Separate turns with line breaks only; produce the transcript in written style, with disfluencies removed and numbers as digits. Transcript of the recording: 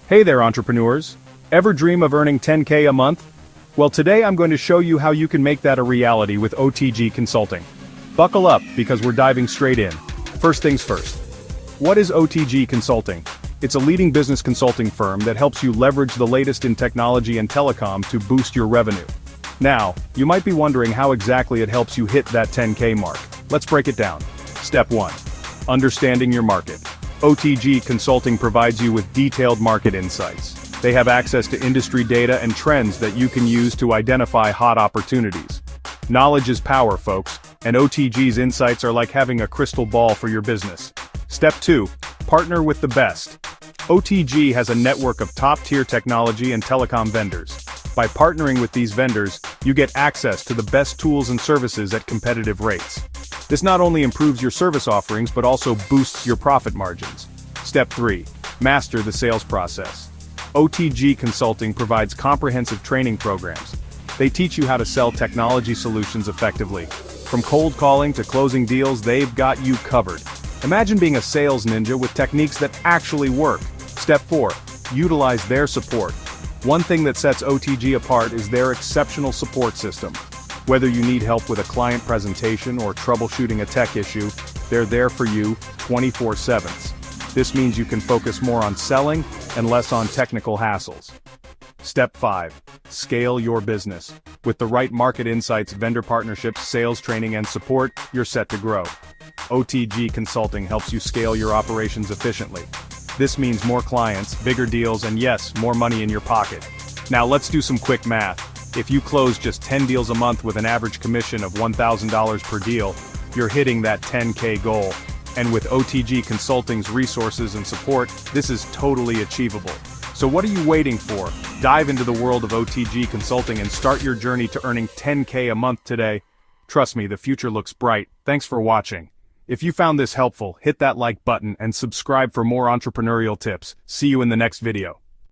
Hey there, entrepreneurs. Ever dream of earning 10K a month? Well, today I'm going to show you how you can make that a reality with OTG Consulting. Buckle up, because we're diving straight in. First things first. What is OTG Consulting? It's a leading business consulting firm that helps you leverage the latest in technology and telecom to boost your revenue. Now, you might be wondering how exactly it helps you hit that 10K mark. Let's break it down. Step 1. Understanding your market. OTG Consulting provides you with detailed market insights. They have access to industry data and trends that you can use to identify hot opportunities. Knowledge is power, folks, and OTG's insights are like having a crystal ball for your business. Step 2. Partner with the best. OTG has a network of top-tier technology and telecom vendors. By partnering with these vendors, you get access to the best tools and services at competitive rates. This not only improves your service offerings but also boosts your profit margins. Step 3. Master the sales process. OTG Consulting provides comprehensive training programs. They teach you how to sell technology solutions effectively. From cold calling to closing deals, they've got you covered. Imagine being a sales ninja with techniques that actually work. Step 4. Utilize their support. One thing that sets OTG apart is their exceptional support system. Whether you need help with a client presentation or troubleshooting a tech issue, they're there for you 24/7. This means you can focus more on selling and less on technical hassles. Step 5. Scale your business. With the right market insights, vendor partnerships, sales training, and support, you're set to grow. OTG Consulting helps you scale your operations efficiently. This means more clients, bigger deals, and yes, more money in your pocket. Now let's do some quick math. If you close just 10 deals a month with an average commission of $1,000 per deal, you're hitting that 10K goal. And with OTG Consulting's resources and support, this is totally achievable. So what are you waiting for? Dive into the world of OTG Consulting and start your journey to earning 10K a month today. Trust me, the future looks bright. Thanks for watching. If you found this helpful, hit that like button and subscribe for more entrepreneurial tips. See you in the next video.